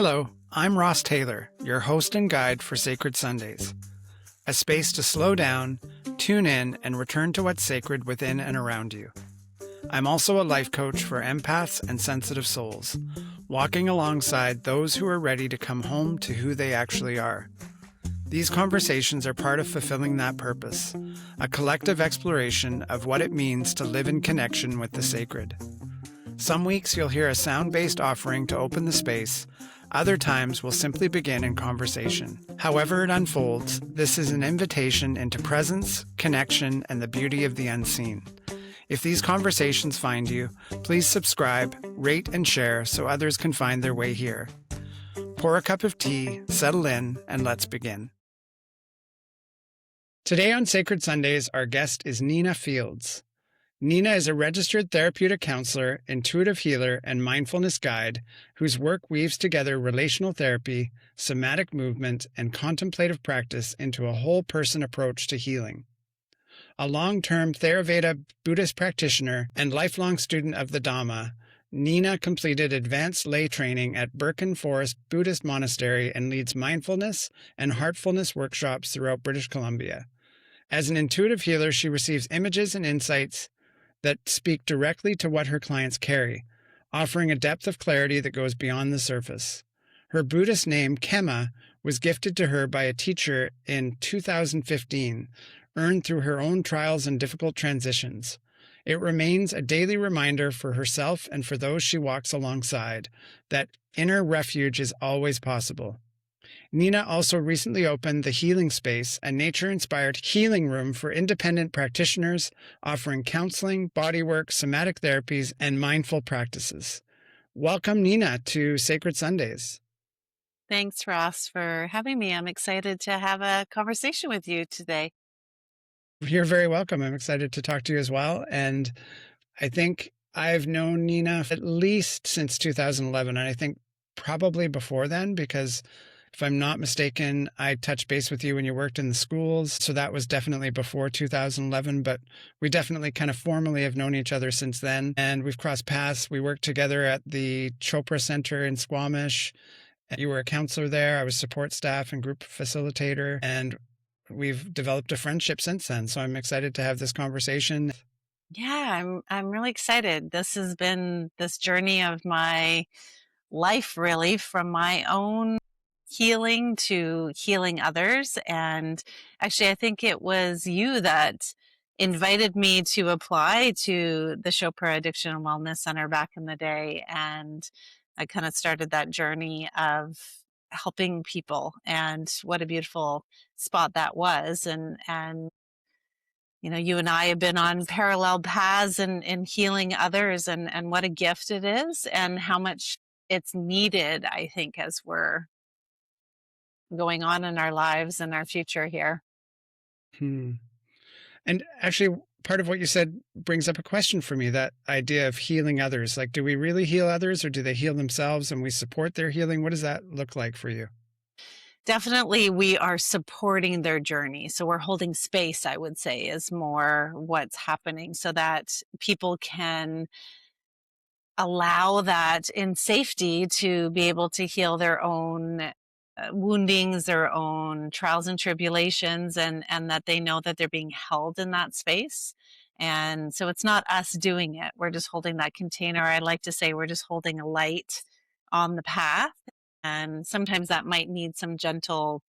Hello, I'm Ross Tayler, your host and guide for Sacred Sundays, a space to slow down, tune in, and return to what's sacred within and around you. I'm also a life coach for empaths and sensitive souls, walking alongside those who are ready to come home to who they actually are. These conversations are part of fulfilling that purpose, a collective exploration of what it means to live in connection with the sacred. Some weeks you'll hear a sound-based offering to open the space. Other times we'll simply begin in conversation. However it unfolds, this is an invitation into presence, connection, and the beauty of the unseen. If these conversations find you, please subscribe, rate, and share so others can find their way here. Pour a cup of tea, settle in, and let's begin. Today on Sacred Sundays, our guest is Nina Fields. Nina is a registered therapeutic counselor, intuitive healer, and mindfulness guide whose work weaves together relational therapy, somatic movement, and contemplative practice into a whole-person approach to healing. A long-term Theravada Buddhist practitioner and lifelong student of the Dhamma, Nina completed advanced lay training at Birken Forest Buddhist Monastery and leads mindfulness and heartfulness workshops throughout British Columbia. As an intuitive healer, she receives images and insights that speak directly to what her clients carry, offering a depth of clarity that goes beyond the surface. Her Buddhist name, Kema, was gifted to her by a teacher in 2015, earned through her own trials and difficult transitions. It remains a daily reminder for herself and for those she walks alongside that inner refuge is always possible. Nina also recently opened The Healing Space, a nature-inspired healing room for independent practitioners offering counseling, bodywork, somatic therapies, and mindful practices. Welcome, Nina, to Sacred Sundays. Thanks, Ross, for having me. I'm excited to have a conversation with you today. You're very welcome. I'm excited to talk to you as well. And I think I've known Nina at least since 2011, and I think probably before then, because if I'm not mistaken, I touched base with you when you worked in the schools. So that was definitely before 2011, but we definitely kind of formally have known each other since then. And we've crossed paths. We worked together at the Chopra Centre in Squamish. You were a counselor there. I was support staff and group facilitator. And we've developed a friendship since then. So I'm excited to have this conversation. Yeah, I'm really excited. This has been this journey of my life, really, from my own healing to healing others. And actually, I think it was you that invited me to apply to the Chopra Addiction and Wellness Center back in the day. And I kind of started that journey of helping people, and what a beautiful spot that was. And you know, you and I have been on parallel paths in healing others, and what a gift it is, and how much it's needed, I think, as we're going on in our lives and our future here. And actually, part of what you said brings up a question for me, that idea of healing others. Like, do we really heal others, or do they heal themselves and we support their healing? What does that look like for you? Definitely, we are supporting their journey. So we're holding space, I would say, is more what's happening, so that people can allow that in safety to be able to heal their own woundings, their own trials and tribulations, and that they know that they're being held in that space. And so it's not us doing it. We're just holding that container. I like to say we're just holding a light on the path. And sometimes that might need some gentle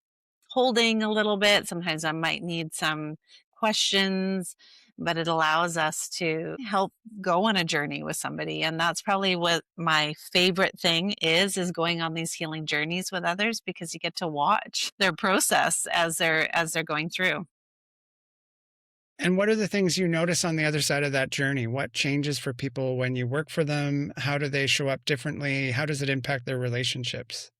holding a little bit. Sometimes I might need some questions, but it allows us to help go on a journey with somebody. And that's probably what my favorite thing is going on these healing journeys with others, because you get to watch their process as they're going through. And what are the things you notice on the other side of that journey? What changes for people when you work for them? How do they show up differently? How does it impact their relationships?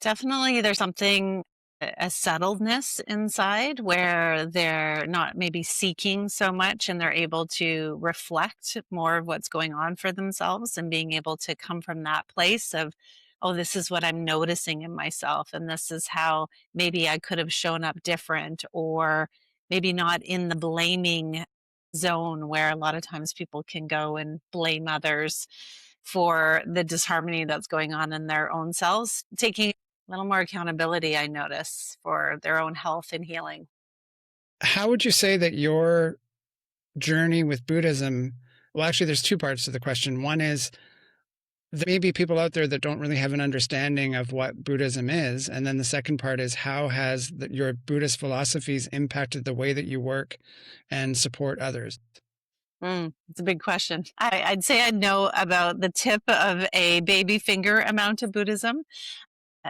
Definitely, there's something, a settledness inside, where they're not maybe seeking so much, and they're able to reflect more of what's going on for themselves, and being able to come from that place of, oh, this is what I'm noticing in myself, and this is how maybe I could have shown up different, or maybe not in the blaming zone where a lot of times people can go and blame others for the disharmony that's going on in their own selves, taking a little more accountability, I notice, for their own health and healing. How would you say that your journey with Buddhism, well, actually, there's two parts to the question. One is there may be people out there that don't really have an understanding of what Buddhism is. And then the second part is how has your Buddhist philosophies impacted the way that you work and support others? It's a big question. I'd say I know about the tip of a baby finger amount of Buddhism,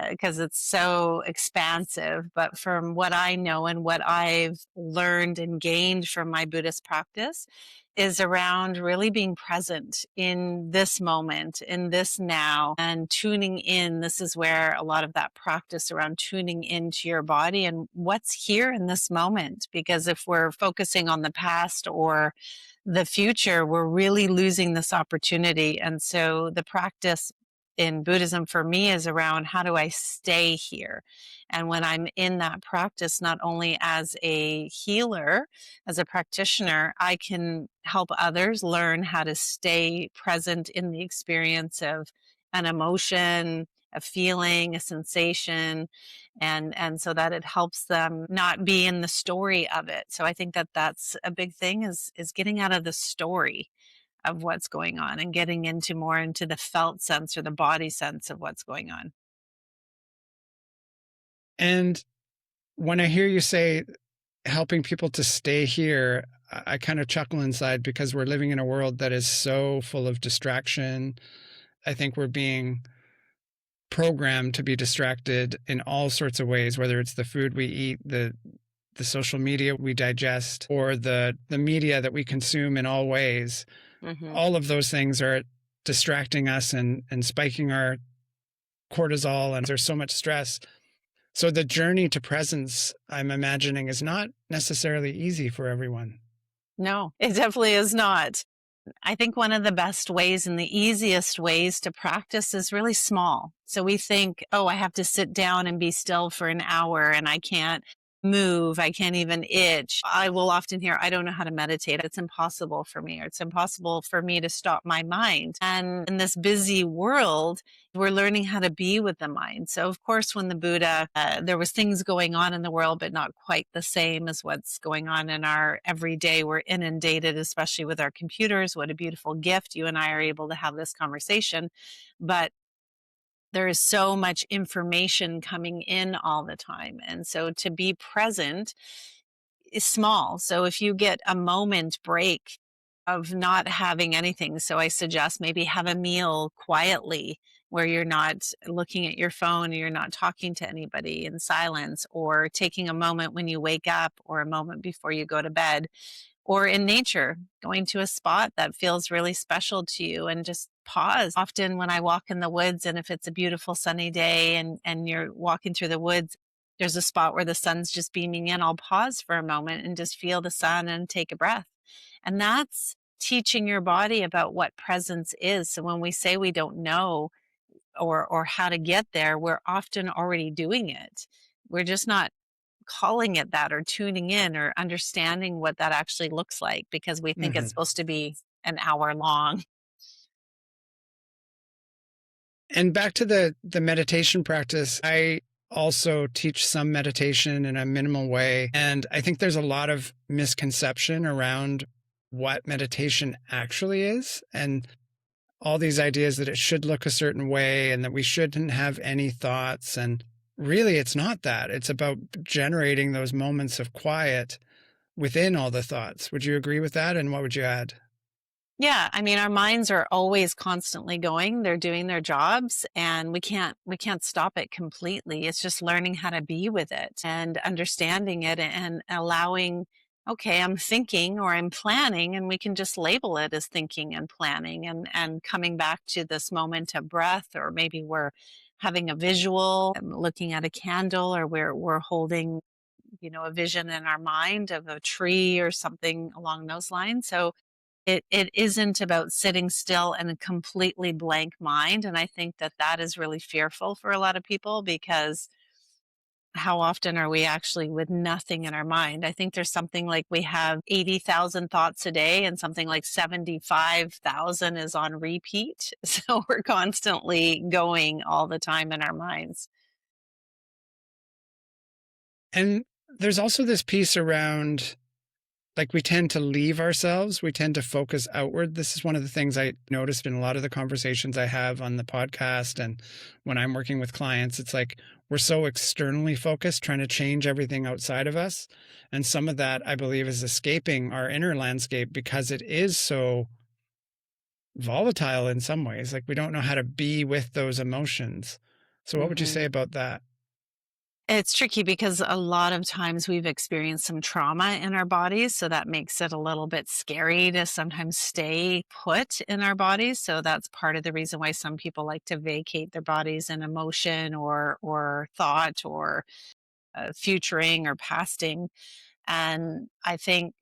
because it's so expansive. But from what I know and what I've learned and gained from my Buddhist practice is around really being present in this moment, in this now, and tuning in. This is where a lot of that practice around tuning into your body and what's here in this moment. Because if we're focusing on the past or the future, we're really losing this opportunity. And so the practice in Buddhism for me is around how do I stay here? And when I'm in that practice, not only as a healer, as a practitioner, I can help others learn how to stay present in the experience of an emotion, a feeling, a sensation, and so that it helps them not be in the story of it. So I think that that's a big thing is getting out of the story of what's going on and getting into more into the felt sense or the body sense of what's going on. And when I hear you say helping people to stay here, I kind of chuckle inside because we're living in a world that is so full of distraction. I think we're being programmed to be distracted in all sorts of ways, whether it's the food we eat, the social media we digest, or the media that we consume in all ways. Hmm. All of those things are distracting us and spiking our cortisol, and there's so much stress. So the journey to presence, I'm imagining, is not necessarily easy for everyone. No, it definitely is not. I think one of the best ways and the easiest ways to practice is really small. So we think, oh, I have to sit down and be still for an hour and I can't move. I can't even itch. I will often hear, I don't know how to meditate. It's impossible for me, or it's impossible for me to stop my mind. And in this busy world, we're learning how to be with the mind. So of course, when the Buddha, there was things going on in the world, but not quite the same as what's going on in our everyday. We're inundated, especially with our computers. What a beautiful gift. You and I are able to have this conversation. But there is so much information coming in all the time. And so to be present is small. So if you get a moment break of not having anything, so I suggest maybe have a meal quietly where you're not looking at your phone, or you're not talking to anybody, in silence, or taking a moment when you wake up or a moment before you go to bed, or in nature, going to a spot that feels really special to you and just pause. Often when I walk in the woods, and if it's a beautiful sunny day and you're walking through the woods, there's a spot where the sun's just beaming in, I'll pause for a moment and just feel the sun and take a breath. And that's teaching your body about what presence is. So when we say we don't know or how to get there, we're often already doing it. We're just not calling it that or tuning in or understanding what that actually looks like because we think it's Hmm. supposed to be an hour long. And back to the meditation practice, I also teach some meditation in a minimal way. And I think there's a lot of misconception around what meditation actually is, and all these ideas that it should look a certain way and that we shouldn't have any thoughts. And really, it's not that. It's about generating those moments of quiet within all the thoughts. Would you agree with that? And what would you add? Yeah, I mean our minds are always constantly going. They're doing their jobs and we can't stop it completely. It's just learning how to be with it and understanding it and allowing, okay, I'm thinking or I'm planning, and we can just label it as thinking and planning, and coming back to this moment of breath, or maybe we're having a visual, looking at a candle, or we're holding, a vision in our mind of a tree or something along those lines. So it isn't about sitting still and a completely blank mind, and I think that that is really fearful for a lot of people because how often are we actually with nothing in our mind? I think there's something like we have 80,000 thoughts a day, and something like 75,000 is on repeat. So we're constantly going all the time in our minds. And there's also this piece around, like, we tend to leave ourselves, we tend to focus outward. This is one of the things I noticed in a lot of the conversations I have on the podcast and when I'm working with clients. It's like we're so externally focused, trying to change everything outside of us. And some of that, I believe, is escaping our inner landscape because it is so volatile in some ways. Like, we don't know how to be with those emotions. So what would you hmm say about that? It's tricky because a lot of times we've experienced some trauma in our bodies. So that makes it a little bit scary to sometimes stay put in our bodies. So that's part of the reason why some people like to vacate their bodies in emotion or thought or futuring or pasting. And I think,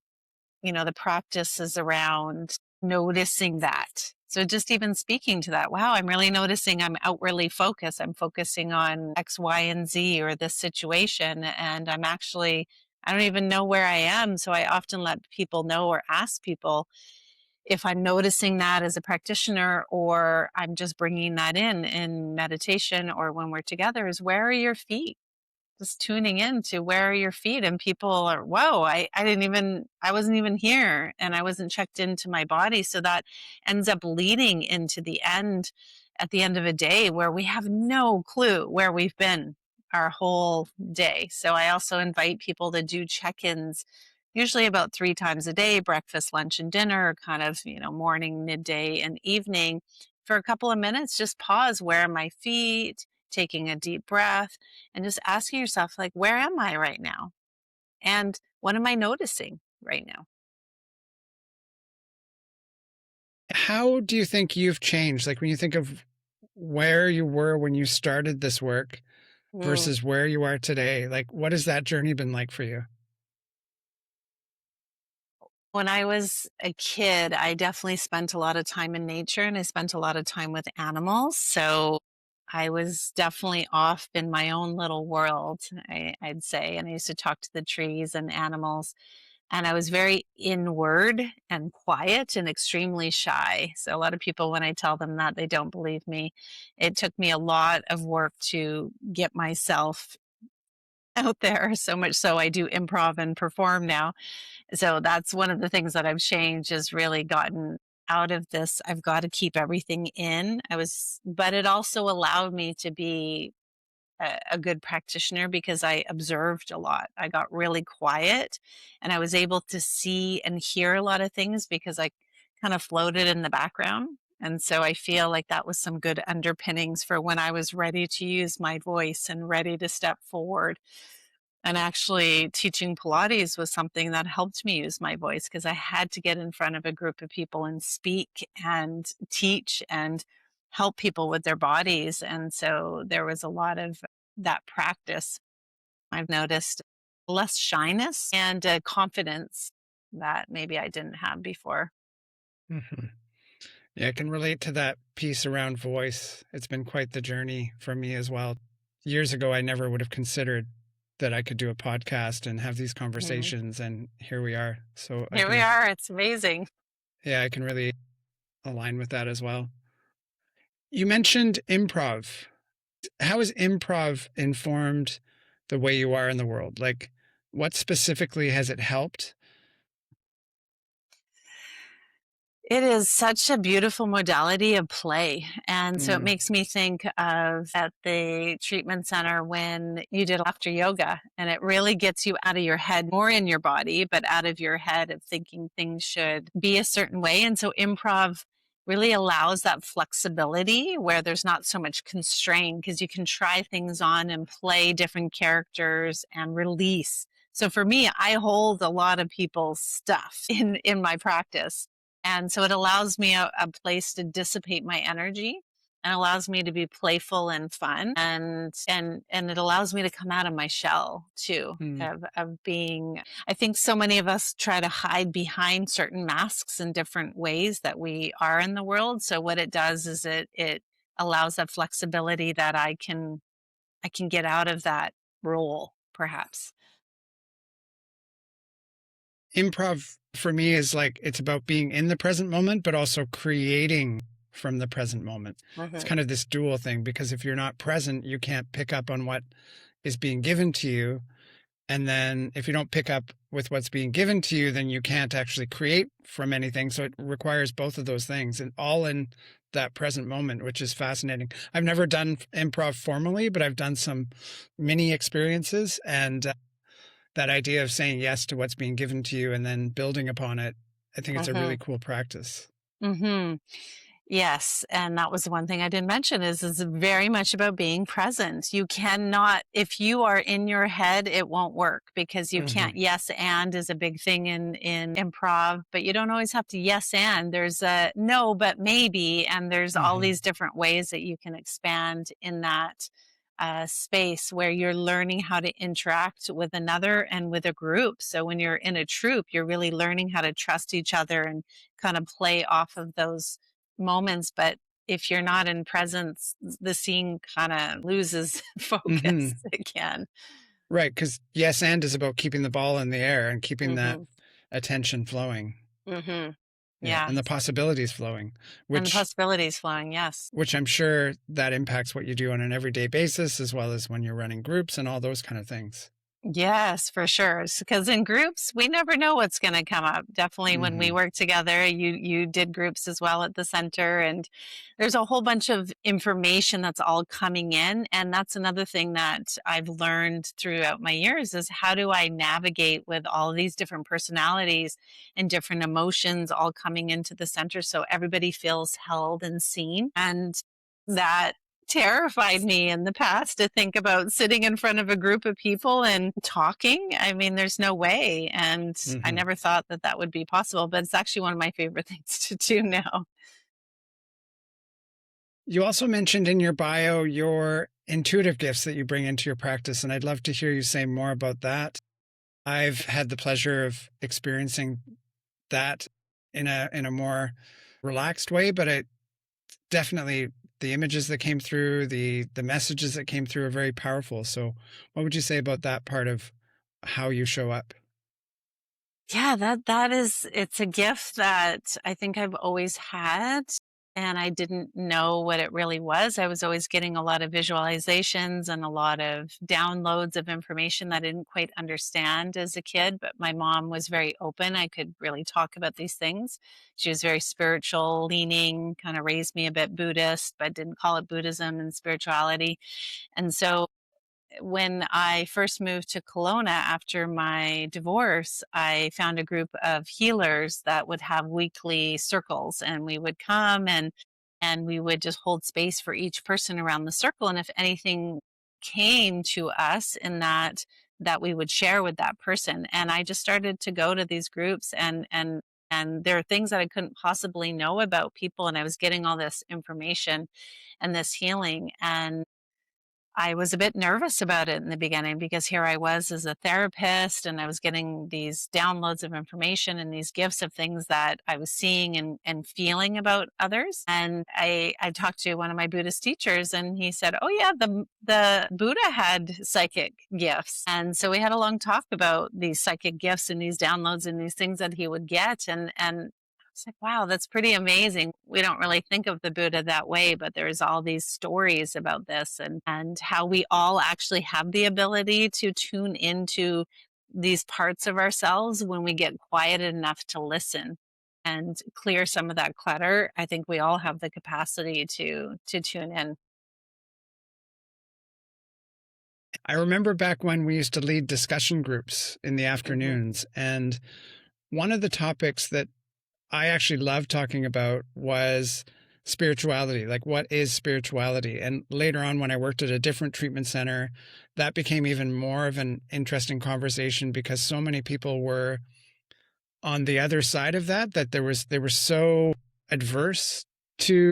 the practice is around noticing that. So just even speaking to that, wow, I'm really noticing I'm outwardly focused. I'm focusing on X, Y, and Z or this situation. And I don't even know where I am. So I often let people know or ask people if I'm noticing that as a practitioner or I'm just bringing that in meditation or when we're together is, where are your feet? Just tuning in to, where are your feet? And people are, whoa, I wasn't even here and I wasn't checked into my body. So that ends up leading into the end, at the end of a day where we have no clue where we've been our whole day. So I also invite people to do check-ins, usually about 3 times a day: breakfast, lunch, and dinner, kind of, morning, midday, and evening. For a couple of minutes, just pause. Where are my feet? Taking a deep breath and just asking yourself, like, where am I right now? And what am I noticing right now? How do you think you've changed? Like, when you think of where you were when you started this work Mm. versus where you are today, like, what has that journey been like for you? When I was a kid, I definitely spent a lot of time in nature and I spent a lot of time with animals. So I was definitely off in my own little world, I'd say. And I used to talk to the trees and animals. And I was very inward and quiet and extremely shy. So a lot of people, when I tell them that, they don't believe me. It took me a lot of work to get myself out there, so much so I do improv and perform now. So that's one of the things that I've changed, is really gotten out of this. I've got to keep everything in. But it also allowed me to be a good practitioner because I observed a lot. I got really quiet and I was able to see and hear a lot of things because I kind of floated in the background. And so I feel like that was some good underpinnings for when I was ready to use my voice and ready to step forward. And actually, teaching Pilates was something that helped me use my voice because I had to get in front of a group of people and speak and teach and help people with their bodies. And so there was a lot of that practice. I've noticed less shyness and confidence that maybe I didn't have before. Mhm. Yeah, I can relate to that piece around voice. It's been quite the journey for me as well. Years ago, I never would have considered that I could do a podcast and have these Mhm. conversations, and here we are. So I Here we can, are. It's amazing. yeah, I can really align with that as well. You mentioned improv. How has improv informed the way you are in the world? Like, what specifically has it helped? It is such a beautiful modality of play. And so it Mm, makes me think of at the treatment center when you did laughter yoga, and it really gets you out of your head, more in your body, but out of your head of thinking things should be a certain way. And so improv really allows that flexibility where there's not so much constraint because you can try things on and play different characters and release. So for me, I hold a lot of people's stuff in my practice, and so it allows me a place to dissipate my energy and allows me to be playful and fun, and it allows me to come out of my shell too, mm, of being. I think so many of us try to hide behind certain masks in different ways that we are in the world. So what it does is it allows that flexibility that I can get out of that role, perhaps. Improv for me is like it's about being in the present moment, but also creating from the present moment. It's Hmm. kind of this dual thing because if you're not present, you can't pick up on what is being given to you. And then if you don't pick up with what's being given to you, then you can't actually create from anything. So it requires both of those things and all in that present moment, which is fascinating. I've never done improv formally, but I've done some mini experiences. And that idea of saying yes to what's being given to you and then building upon it, I think it's a Hmm. really cool practice. Hmm. Yes, and that was one thing I didn't mention is very much about being present. You cannot, if you are in your head, it won't work because you Hmm. can't. Yes, and is a big thing in improv, but you don't always have to yes and. There's a no, but maybe, and there's all Hmm. these different ways that you can expand in that space where you're learning how to interact with another and with a group. So when you're in a troop, you're really learning how to trust each other and kind of play off of those moments. But if you're not in presence, the scene kind of loses focus Hmm. again. Right. Because yes and is about keeping the ball in the air and keeping that Hmm. attention flowing. Hmm. Yeah. And the Yes. possibilities flowing, And the which possibilities flowing. Yes. I'm sure that impacts what you do on an everyday basis, as well as when you're running groups and all those kind of things. Yes, for sure. Because in groups, we never know what's going to come up. Definitely, when we Hmm. work together, you did groups as well at the center, and there's a whole bunch of information that's all coming in. And that's another thing that I've learned throughout my years is how do I navigate with all of these different personalities and different emotions all coming into the center, so everybody feels held and seen. And that terrified me in the past to think about sitting in front of a group of people and talking. I mean, there's no way. And I Hmm. never thought that that would be possible, but it's actually one of my favorite things to do now. You also mentioned in your bio your intuitive gifts that you bring into your practice, and I'd love to hear you say more about that. I've had the pleasure of experiencing that in a more relaxed way, but it definitely the images that came through, the messages that came through are very powerful. So, what would you say about that part of how you show up? Yeah, that is, it's a gift that I think I've always had, and I didn't know what it really was. I was always getting a lot of visualizations and a lot of downloads of information that I didn't quite understand as a kid, but my mom was very open. I could really talk about these things. She was very spiritual leaning, kind of raised me a bit Buddhist, but didn't call it Buddhism and spirituality. And so when I first moved to Kelowna after my divorce, I found a group of healers that would have weekly circles, and we would come and we would just hold space for each person around the circle. And if anything came to us in that we would share with that person. And I just started to go to these groups and there are things that I couldn't possibly know about people, and I was getting all this information and this healing. And I was a bit nervous about it in the beginning because here I was as a therapist and I was getting these downloads of information and these gifts of things that I was seeing and feeling about others. And I talked to one of my Buddhist teachers and he said, "Oh yeah, the Buddha had psychic gifts." And so we had a long talk about these psychic gifts and these downloads and these things that he would get. And it's like, wow, that's pretty amazing. We don't really think of the Buddha that way, but there's all these stories about this and how we all actually have the ability to tune into these parts of ourselves when we get quieted enough to listen and clear some of that clutter. I think we all have the capacity to tune in. I remember back when we used to lead discussion groups in the Hmm. afternoons, and one of the topics that I actually loved talking about was spirituality. Like, what is spirituality? And later on, when I worked at a different treatment center, that became even more of an interesting conversation because so many people were on the other side of that, that they were so adverse to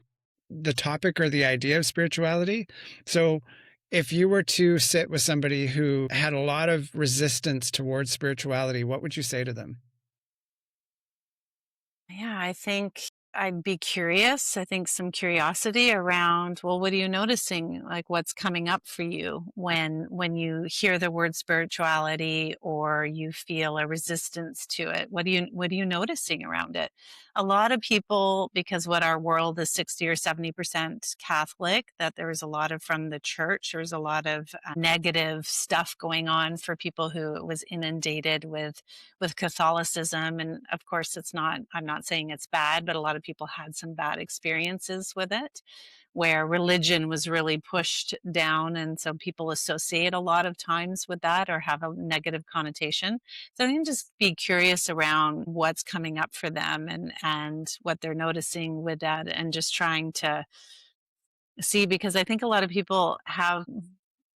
the topic or the idea of spirituality. So if you were to sit with somebody who had a lot of resistance towards spirituality, what would you say to them? Yeah, I think I'd be curious. I think some curiosity around, well, what are you noticing? Like what's coming up for you when you hear the word spirituality or you feel a resistance to it? What are you noticing around it? A lot of people, because what our world is 60 or 70% Catholic, that there's a lot of from the church, there's a lot of negative stuff going on for people who was inundated with Catholicism. And of course, I'm not saying it's bad, but a lot of people had some bad experiences with it where religion was really pushed down. And so people associate a lot of times with that or have a negative connotation. So you can just be curious around what's coming up for them and what they're noticing with that and just trying to see, because I think a lot of people have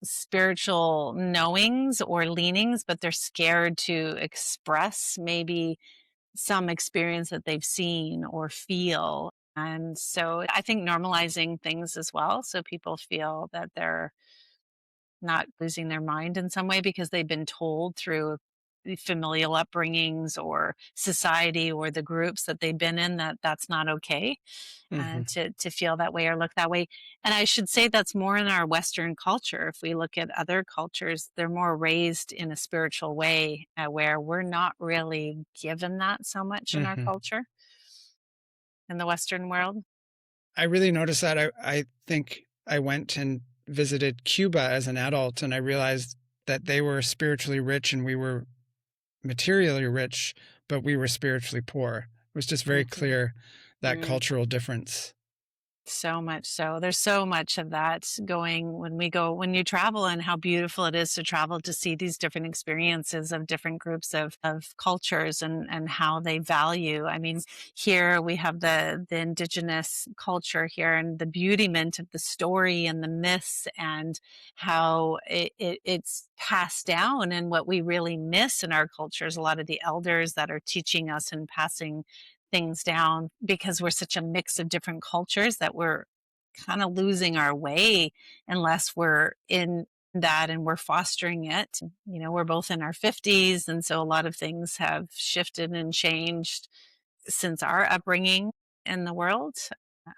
spiritual knowings or leanings, but they're scared to express maybe some experience that they've seen or feel. And so I think normalizing things as well. So people feel that they're not losing their mind in some way because they've been told through the familial upbringings or society or the groups that they've been in that that's not okay, and Hmm. to feel that way or look that way. And I should say that's more in our Western culture. If we look at other cultures, they're more raised in a spiritual way, where we're not really given that so much in our Hmm. culture in the Western world. I really noticed that. I think I went and visited Cuba as an adult, and I realized that they were spiritually rich and we were materially rich, but we were spiritually poor. It was just very Mhm. clear that cultural difference. So much so. There's so much of that going when you travel, and how beautiful it is to travel to see these different experiences of different groups of cultures and how they value. I mean, here we have the indigenous culture here and the beautyment of the story and the myths and how it's passed down, and what we really miss in our cultures, a lot of the elders that are teaching us and passing things down, because we're such a mix of different cultures that we're kind of losing our way unless we're in that and we're fostering it. You know, we're both in our 50s, and so a lot of things have shifted and changed since our upbringing in the world.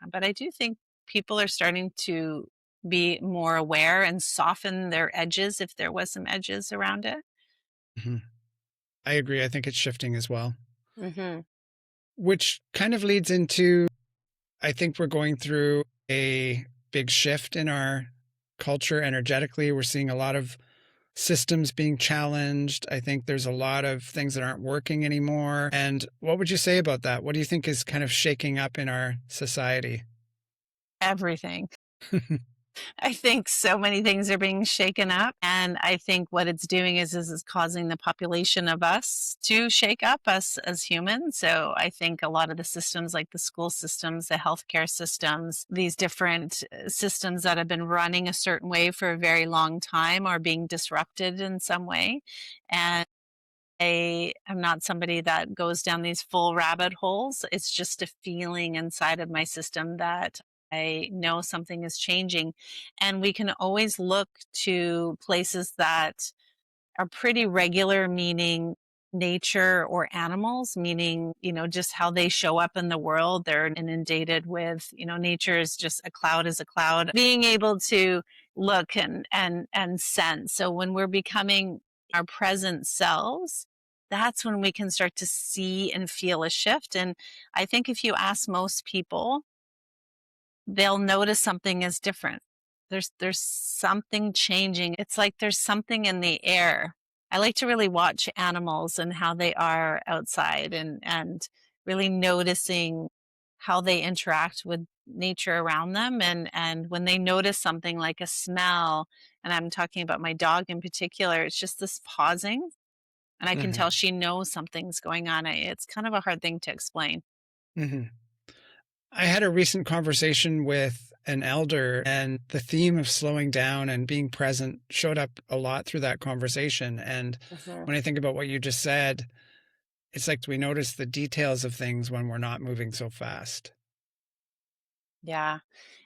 But I do think people are starting to be more aware and soften their edges if there was some edges around it. Mhm. I agree. I think it's shifting as well, Hmm. which kind of leads into I think we're going through a big shift in our culture energetically. We're seeing a lot of systems being challenged. I think there's a lot of things that aren't working anymore. And what would you say about that? What do you think is kind of shaking up in our society? Everything. I think so many things are being shaken up, and I think what it's doing is it's causing the population of us to shake up, us as humans. So I think a lot of the systems, like the school systems, the healthcare systems, these different systems that have been running a certain way for a very long time, are being disrupted in some way. And I am not somebody that goes down these full rabbit holes. It's just a feeling inside of my system that I know something is changing. And we can always look to places that are pretty regular, meaning nature, or animals, meaning, just how they show up in the world. They're inundated with, nature is just a cloud is a cloud. Being able to look and sense. So when we're becoming our present selves, that's when we can start to see and feel a shift. And I think if you ask most people, they'll notice something is different. There's something changing. It's like there's something in the air. I like to really watch animals and how they are outside, and really noticing how they interact with nature around them, and when they notice something like a smell, and I'm talking about my dog in particular, it's just this pausing, and I can Hmm. tell she knows something's going on. It's kind of a hard thing to explain. Hmm. I had a recent conversation with an elder, and the theme of slowing down and being present showed up a lot through that conversation. And Mhm. when I think about what you just said, it's like we notice the details of things when we're not moving so fast. Yeah.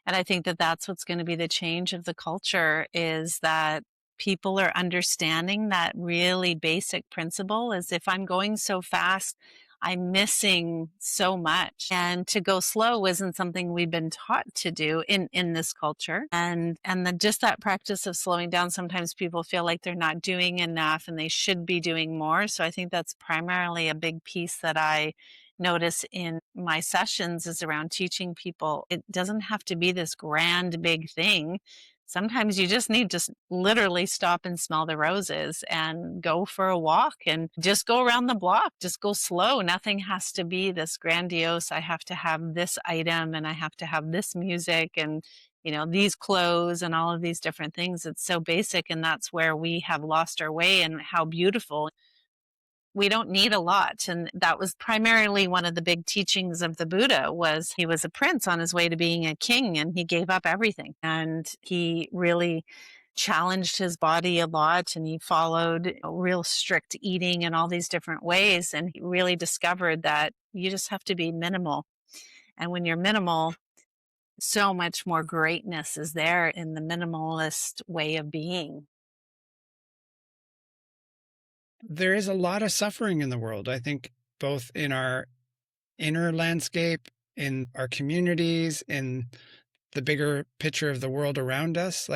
And I think that that's what's going to be the change of the culture, is that people are understanding that really basic principle is, if I'm going so fast, I'm missing so much. And to go slow isn't something we've been taught to do in this culture. And then just that practice of slowing down, sometimes people feel like they're not doing enough and they should be doing more. So I think that's primarily a big piece that I notice in my sessions is around teaching people it doesn't have to be this grand big thing. Sometimes you just need to literally stop and smell the roses and go for a walk and just go around the block. Just go slow. Nothing has to be this grandiose. I have to have this item and I have to have this music and, these clothes and all of these different things. It's so basic. And that's where we have lost our way and how beautiful. We don't need a lot. And that was primarily one of the big teachings of the Buddha was he was a prince on his way to being a king and he gave up everything. And he really challenged his body a lot and he followed real strict eating in all these different ways. And he really discovered that you just have to be minimal. And when you're minimal, so much more greatness is there in the minimalist way of being. There is a lot of suffering in the world, I think, both in our inner landscape, in our communities, in the bigger picture of the world around us.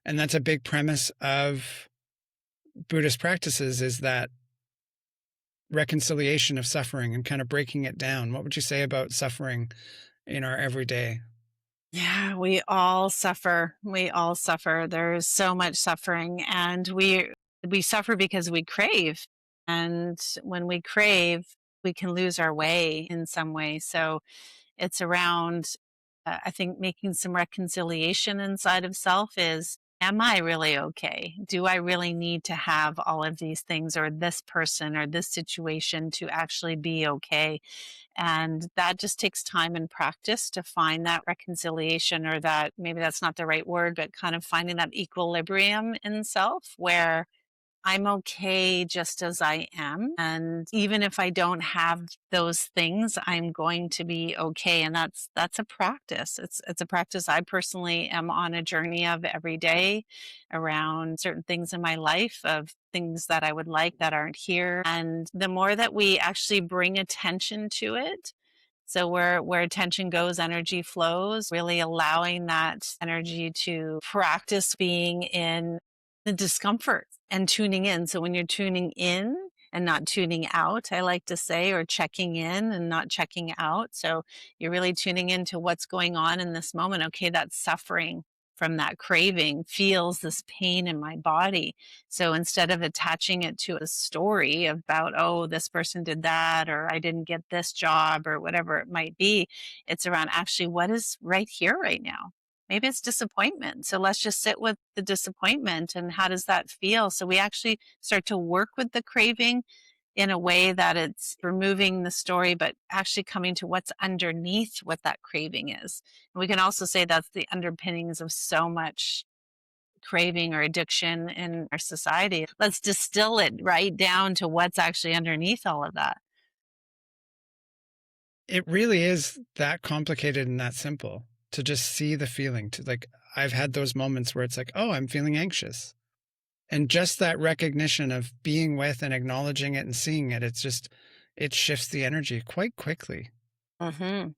And that's a big premise of Buddhist practices, is that reconciliation of suffering and kind of breaking it down. What would you say about suffering in our everyday? Yeah, we all suffer. We all suffer. There's so much suffering and we suffer because we crave. And when we crave, we can lose our way in some way. So it's around I think making some reconciliation inside of self is am I really okay? Do I really need to have all of these things or this person or this situation to actually be okay? And that just takes time and practice to find that reconciliation, or that maybe that's not the right word, but kind of finding that equilibrium in self where I'm okay just as I am. And even if I don't have those things, I'm going to be okay. And that's a practice. It's a practice I personally am on a journey of every day around certain things in my life, of things that I would like that aren't here. And the more that we actually bring attention to it, so where attention goes, energy flows, really allowing that energy to practice being in the discomfort and tuning in. So when you're tuning in and not tuning out, I like to say, or checking in and not checking out. So you're really tuning into what's going on in this moment. Okay, that's suffering from that craving, feels this pain in my body. So instead of attaching it to a story about, oh, this person did that, or I didn't get this job, or whatever it might be, it's around actually what is right here, right now. Maybe it's disappointment. So let's just sit with the disappointment and how does that feel? So we actually start to work with the craving in a way that it's removing the story, but actually coming to what's underneath what that craving is. And we can also say that's the underpinnings of so much craving or addiction in our society. Let's distill it right down to what's actually underneath all of that. It really is that complicated and that simple to just see the feeling. I've had those moments where it's like, oh, I'm feeling anxious. And just that recognition of being with and acknowledging it and seeing it, it shifts the energy quite quickly. Mm-hmm.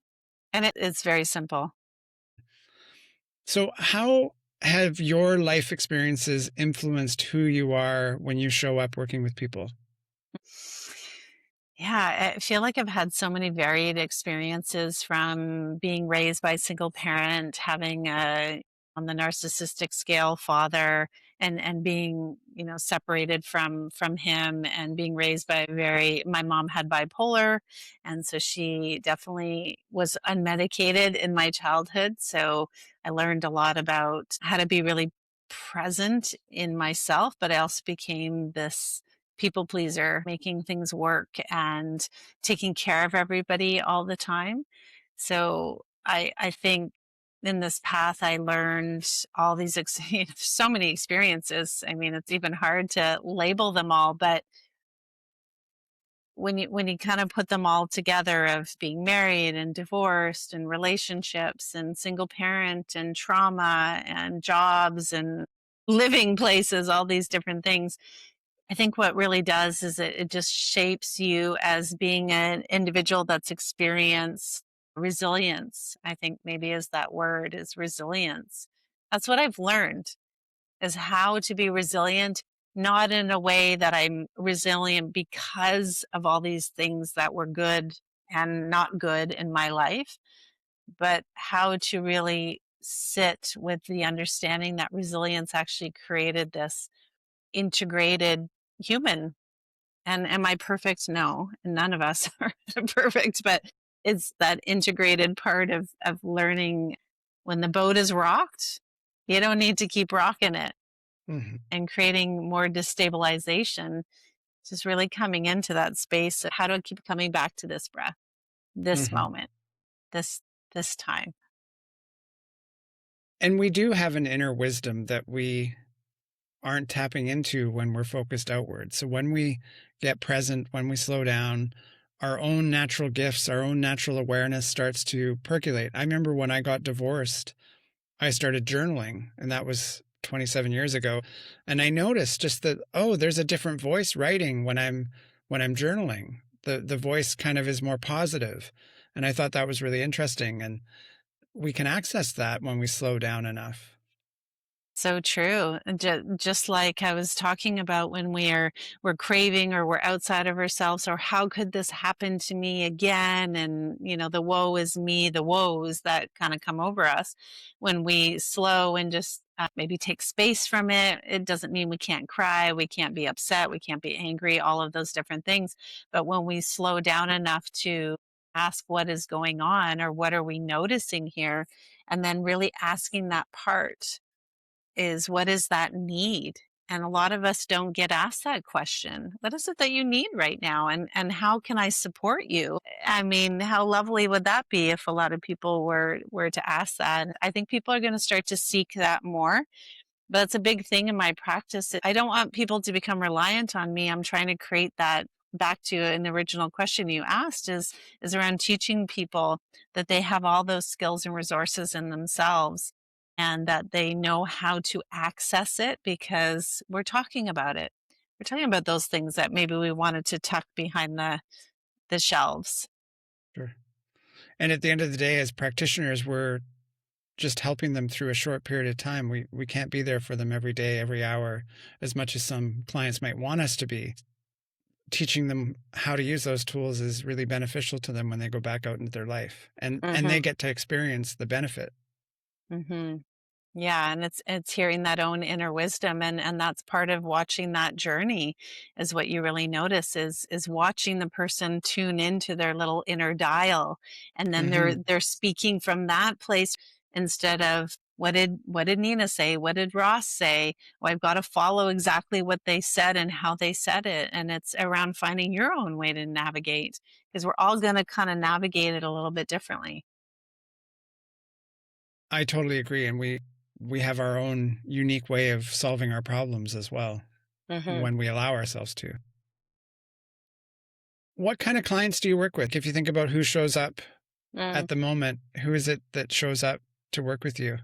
And it's very simple. So how have your life experiences influenced who you are when you show up working with people? Yeah, I feel like I've had so many varied experiences, from being raised by a single parent, having a on the narcissistic scale father, and being, separated from him, and being raised by a very my mom had bipolar, and so she definitely was unmedicated in my childhood. So I learned a lot about how to be really present in myself, but I also became this people pleaser, making things work and taking care of everybody all the time. So I think in this path, I learned all these, so many experiences. I mean, it's even hard to label them all, but when you kind of put them all together, of being married and divorced and relationships and single parent and trauma and jobs and living places, all these different things, I think what really does is it just shapes you as being an individual that's experienced resilience. I think maybe is that word, is resilience. That's what I've learned, is how to be resilient, not in a way that I'm resilient because of all these things that were good and not good in my life, but how to really sit with the understanding that resilience actually created this integrated human. And am I perfect? No, and none of us are perfect, but it's that integrated part of learning when the boat is rocked, you don't need to keep rocking it, Mhm. and creating more destabilization, just really coming into that space of how do I keep coming back to this breath, this Mhm. moment, this this time. And we do have an inner wisdom that we aren't tapping into when we're focused outward. So when we get present, when we slow down, our own natural gifts, our own natural awareness starts to percolate. I remember when I got divorced, I started journaling, and that was 27 years ago. And I noticed just that, oh, there's a different voice writing when I'm journaling. The voice kind of is more positive. And I thought that was really interesting. And we can access that when we slow down enough. So true. And just like I was talking about when we're craving or we're outside of ourselves, or how could this happen to me again? And the woe is me, the woes that kind of come over us when we slow and just maybe take space from it. It doesn't mean we can't cry, we can't be upset, we can't be angry, all of those different things. But when we slow down enough to ask what is going on or what are we noticing here, and then really asking that part is, what is that need? And a lot of us don't get asked that question. What is it that you need right now? And how can I support you? I mean, how lovely would that be if a lot of people were to ask that? I think people are going to start to seek that more. But it's a big thing in my practice. I don't want people to become reliant on me. I'm trying to create that, back to an original question you asked, is around teaching people that they have all those skills and resources in themselves, and that they know how to access it, because we're talking about it. We're talking about those things that maybe we wanted to tuck behind the shelves. Sure. And at the end of the day, as practitioners, we're just helping them through a short period of time. We can't be there for them every day, every hour, as much as some clients might want us to be. Teaching them how to use those tools is really beneficial to them when they go back out into their life, and they Mm-hmm. get to experience the benefit. Mm-hmm. Yeah, and it's hearing that own inner wisdom, and that's part of watching that journey, is what you really notice is watching the person tune into their little inner dial, and then they're Hmm. they're speaking from that place, instead of what did Nina say? What did Ross say? Well, I've got to follow exactly what they said and how they said it. And it's around finding your own way to navigate, because we're all going to kind of navigate it a little bit differently. I totally agree, and we have our own unique way of solving our problems as well Hmm. when we allow ourselves to. What kind of clients do you work with? If you think about who shows up at the moment, who is it that shows up to work with you?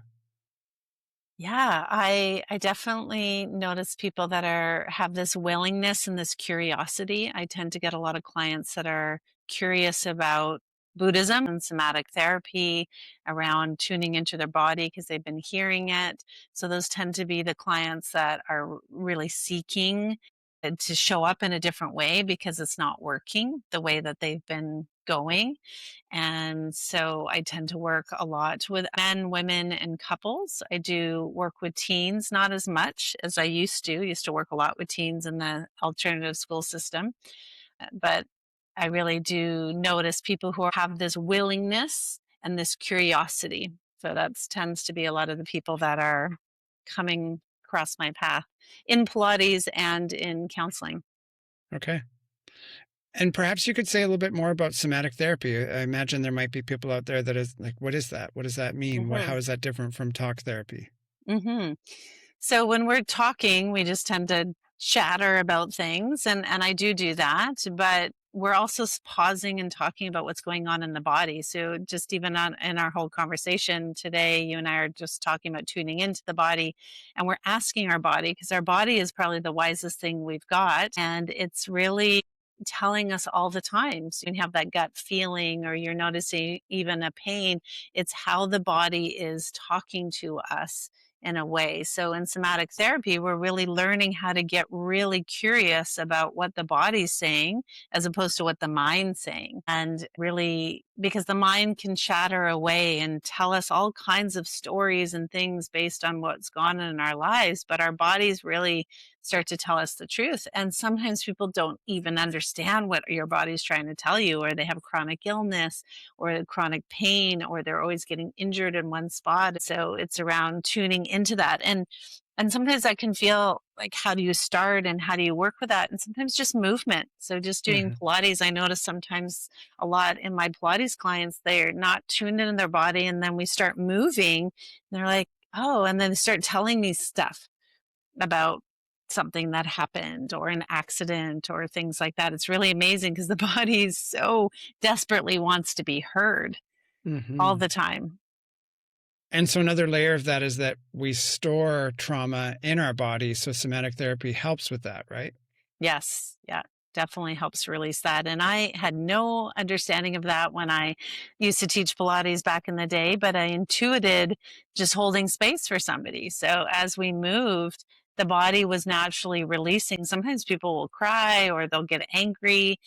Yeah, I definitely notice people that have this willingness and this curiosity. I tend to get a lot of clients that are curious about Buddhism and somatic therapy, around tuning into their body because they've been hearing it. So those tend to be the clients that are really seeking to show up in a different way because it's not working the way that they've been going. And so I tend to work a lot with men, women, and couples. I do work with teens, not as much as I used to. Used to work a lot with teens in the alternative school system. But I really do notice people who have this willingness and this curiosity. So that tends to be a lot of the people that are coming across my path in Pilates and in counseling. Okay. And perhaps you could say a little bit more about somatic therapy. I imagine there might be people out there that is like, what is that? What does that mean? Hmm. How is that different from talk therapy? Hmm. So when we're talking, we just tend to chatter about things, and I do that. But we're also pausing and talking about what's going on in the body. So just even in our whole conversation today, you and I are just talking about tuning into the body, and we're asking our body, because our body is probably the wisest thing we've got. And it's really telling us all the time. So you have that gut feeling, or you're noticing even a pain. It's how the body is talking to us in a way. So in somatic therapy, we're really learning how to get really curious about what the body's saying as opposed to what the mind's saying. And really, because the mind can chatter away and tell us all kinds of stories and things based on what's gone on in our lives, but our bodies really start to tell us the truth. And sometimes people don't even understand what your body's trying to tell you, or they have chronic illness or chronic pain, or they're always getting injured in one spot. So it's around tuning into that. And sometimes that can feel like, how do you start and how do you work with that? And sometimes just movement. So just doing Mhm. Pilates, I notice sometimes a lot in my Pilates clients, they're not tuned in their body. And then we start moving and they're like, oh, and then they start telling me stuff about something that happened or an accident or things like that. It's really amazing because the body so desperately wants to be heard all Mhm. the time. And so another layer of that is that we store trauma in our body, so somatic therapy helps with that, right? Yes. Yeah. Definitely helps release that. And I had no understanding of that when I used to teach Pilates back in the day, but I intuited just holding space for somebody. So as we moved, the body was naturally releasing. Sometimes people will cry or they'll get angry.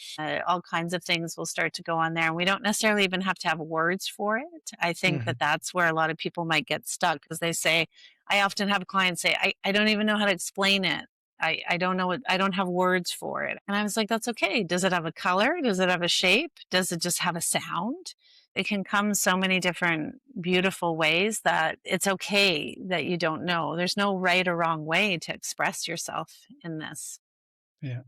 All kinds of things will start to go on there. And we don't necessarily even have to have words for it. I think Mhm. that that's where a lot of people might get stuck, because they say, I often have clients say, I don't even know how to explain it. I don't know what, I don't have words for it. And I was like, that's okay. Does it have a color? Does it have a shape? Does it just have a sound? It can come so many different beautiful ways that it's okay that you don't know. There's no right or wrong way to express yourself in this. Yeah.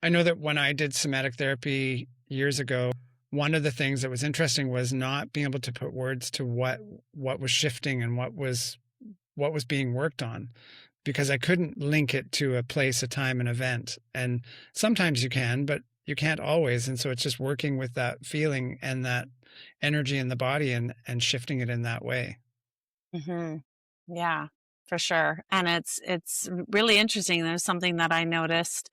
I know that when I did somatic therapy years ago, one of the things that was interesting was not being able to put words to what was shifting and what was being worked on, because I couldn't link it to a place, a time, an event. And sometimes you can, but you can't always. And so it's just working with that feeling and that energy in the body and shifting it in that way. Hmm. Yeah, for sure. And it's really interesting. There's something that I noticed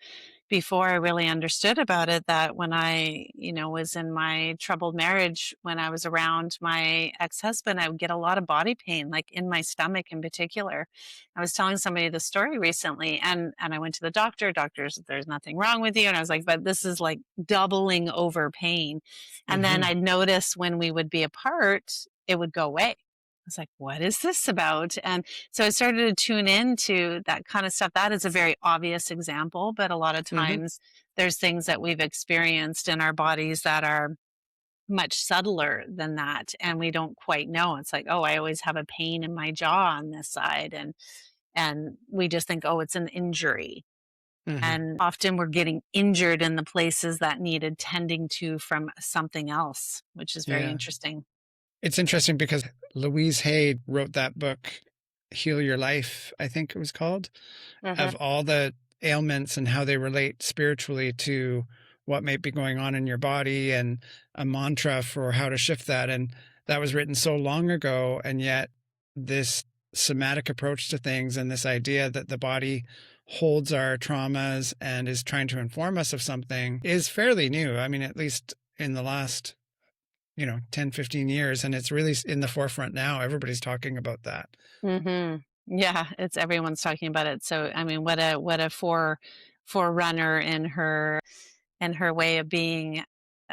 before I really understood about it, that when I, was in my troubled marriage, when I was around my ex-husband, I would get a lot of body pain, like in my stomach in particular. I was telling somebody the story recently, and I went to the doctor. Doctors, there's nothing wrong with you. And I was like, but this is like doubling over pain. And then Hmm. I'd notice when we would be apart, it would go away. I was like, what is this about? And so I started to tune into that kind of stuff. That is a very obvious example, but a lot of Hmm. times there's things that we've experienced in our bodies that are much subtler than that. And we don't quite know. It's like, oh, I always have a pain in my jaw on this side. And we just think, oh, it's an injury. Hmm. And often we're getting injured in the places that needed tending to from something else, which is very Yeah. interesting. It's interesting because Louise Hay wrote that book, Heal Your Life, I think it was called, Hmm. of all the ailments and how they relate spiritually to what might be going on in your body, and a mantra for how to shift that. And that was written so long ago. And yet, this somatic approach to things and this idea that the body holds our traumas and is trying to inform us of something is fairly new. I mean, at least in the last 10, 15 years. And it's really in the forefront now. Everybody's talking about that. Hmm. Yeah, it's everyone's talking about it. So I mean, what a forerunner in her way of being,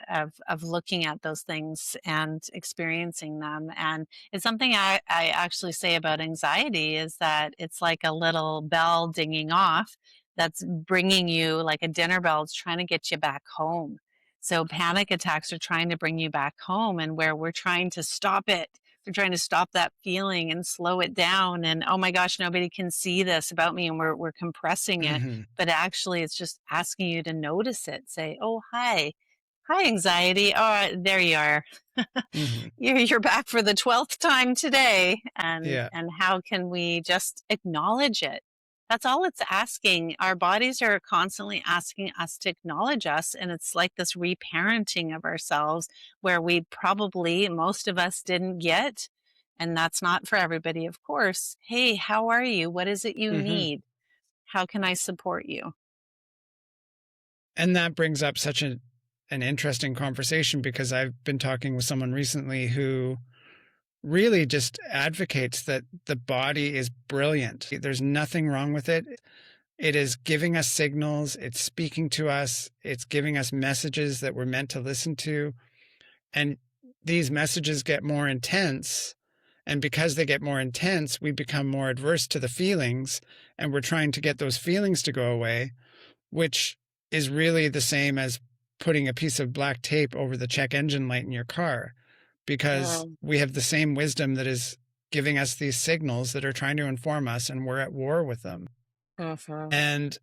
of looking at those things and experiencing them. And it's something I actually say about anxiety, is that it's like a little bell dinging off that's bringing you, like a dinner bell, it's trying to get you back home. So panic attacks are trying to bring you back home, and where we're trying to stop it. We're trying to stop that feeling and slow it down. And oh my gosh, nobody can see this about me. And we're compressing it. Hmm. But actually, it's just asking you to notice it. Say, oh, hi. Hi, anxiety. Oh, there you are. Hmm. You're back for the 12th time today. And Yeah. how can we just acknowledge it? That's all it's asking. Our bodies are constantly asking us to acknowledge us. And it's like this reparenting of ourselves where we probably, most of us didn't get. And that's not for everybody, of course. Hey, how are you? What is it you Hmm. need? How can I support you? And that brings up such an interesting conversation because I've been talking with someone recently who really just advocates that the body is brilliant. There's nothing wrong with it. It is giving us signals, it's speaking to us, it's giving us messages that we're meant to listen to. And these messages get more intense. And because they get more intense, we become more adverse to the feelings. And we're trying to get those feelings to go away, which is really the same as putting a piece of black tape over the check engine light in your car, because Um, we have the same wisdom that is giving us these signals that are trying to inform us, and we're at war with them. mhm. And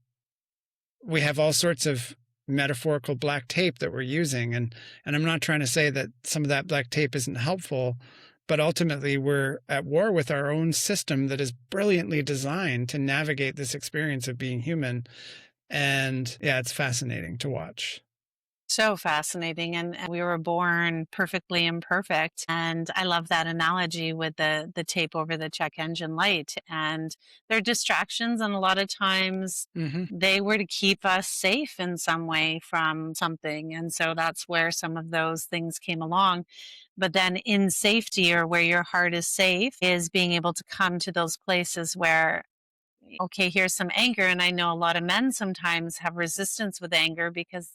we have all sorts of metaphorical black tape that we're using. And I'm not trying to say that some of that black tape isn't helpful, but ultimately we're at war with our own system that is brilliantly designed to navigate this experience of being human. And yeah, it's fascinating to watch. So fascinating. And we were born perfectly imperfect. And I love that analogy with the tape over the check engine light. And they're distractions. And a lot of times Hmm. they were to keep us safe in some way from something. And so that's where some of those things came along. But then in safety, or where your heart is safe, is being able to come to those places where, okay, here's some anger. And I know a lot of men sometimes have resistance with anger because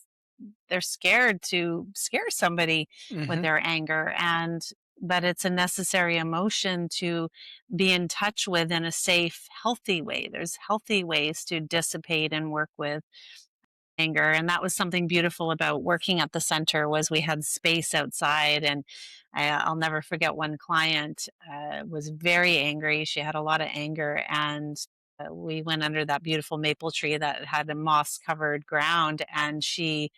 they're scared to scare somebody with Hmm. their anger. And but it's a necessary emotion to be in touch with in a safe, healthy way. There's healthy ways to dissipate and work with anger. And that was something beautiful about working at the center, was we had space outside. And I'll never forget one client was very angry. She had a lot of anger. And we went under that beautiful maple tree that had a moss covered ground. And she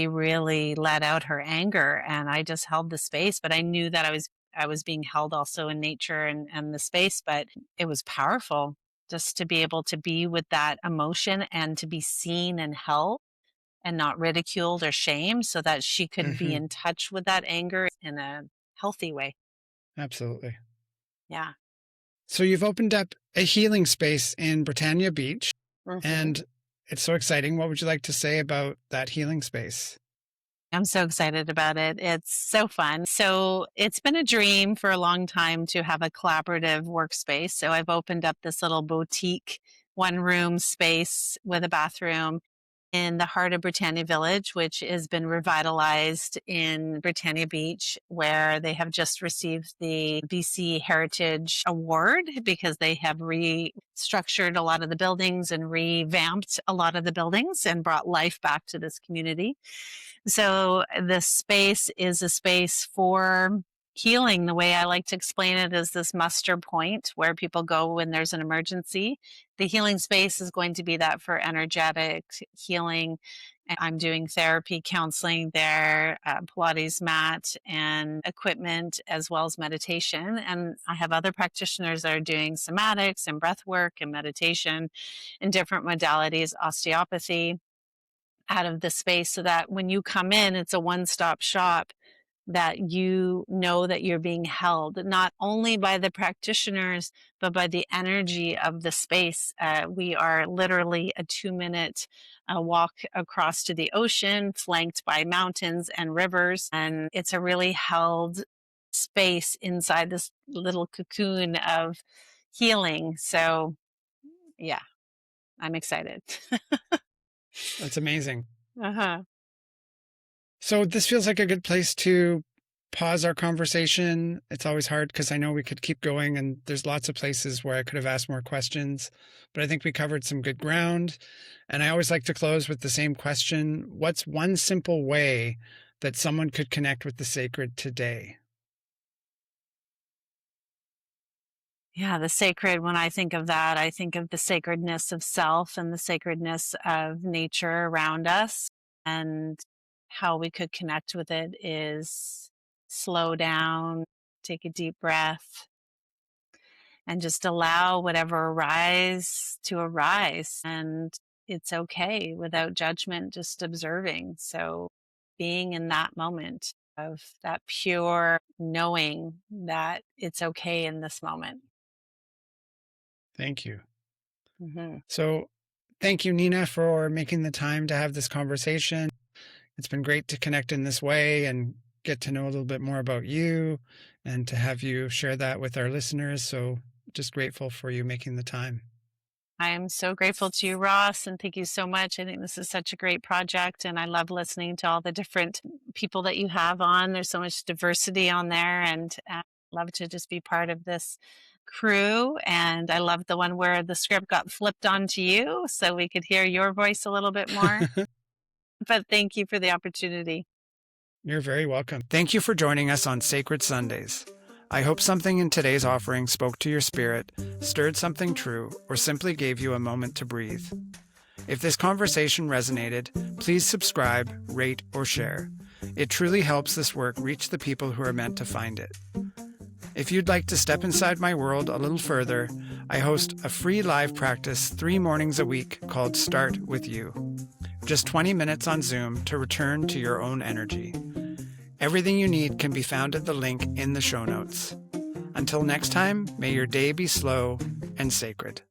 really let out her anger, and I just held the space. But I knew that I was being held also in nature and the space. But it was powerful just to be able to be with that emotion and to be seen and held and not ridiculed or shamed, so that she could be Hmm. in touch with that anger in a healthy way. Absolutely. Yeah. So you've opened up a healing space in Britannia Beach, Hmm. and it's so exciting. What would you like to say about that healing space? I'm so excited about it. It's so fun. So, it's been a dream for a long time to have a collaborative workspace. So, I've opened up this little boutique one room space with a bathroom in the heart of Britannia Village, which has been revitalized in Britannia Beach, where they have just received the BC Heritage Award because they have restructured a lot of the buildings and revamped a lot of the buildings and brought life back to this community. So the space is a space for healing. The way I like to explain it is this muster point where people go when there's an emergency. The healing space is going to be that for energetic healing. And I'm doing therapy, counseling there, Pilates mat and equipment, as well as meditation. And I have other practitioners that are doing somatics and breath work and meditation in different modalities, osteopathy, out of the space, so that when you come in, it's a one stop shop, that you know that you're being held not only by the practitioners, but by the energy of the space. We are literally a 2 minute walk across to the ocean, flanked by mountains and rivers. And it's a really held space inside this little cocoon of healing. So, yeah, I'm excited. That's amazing. Uh-huh. So this feels like a good place to pause our conversation. It's always hard because I know we could keep going and there's lots of places where I could have asked more questions, but I think we covered some good ground. And I always like to close with the same question. What's one simple way that someone could connect with the sacred today? Yeah, the sacred, when I think of that, I think of the sacredness of self and the sacredness of nature around us. And how we could connect with it is slow down, take a deep breath, and just allow whatever arise to arise. And it's okay without judgment, just observing. So being in that moment of that pure knowing that it's okay in this moment. Thank you. Hmm. So, thank you, Nina, for making the time to have this conversation. It's been great to connect in this way and get to know a little bit more about you and to have you share that with our listeners. So, just grateful for you making the time. I am so grateful to you, Ross, and thank you so much. I think this is such a great project, and I love listening to all the different people that you have on. There's so much diversity on there, and I love to just be part of this crew. And I love the one where the script got flipped onto you so we could hear your voice a little bit more. But thank you for the opportunity. You're very welcome. Thank you for joining us on Sacred Sundays. I hope something in today's offering spoke to your spirit, stirred something true, or simply gave you a moment to breathe. If this conversation resonated, please subscribe, rate, or share. It truly helps this work reach the people who are meant to find it. If you'd like to step inside my world a little further, I host a free live practice 3 mornings a week called Start With You. Just 20 minutes on Zoom to return to your own energy. Everything you need can be found at the link in the show notes. Until next time, may your day be slow and sacred.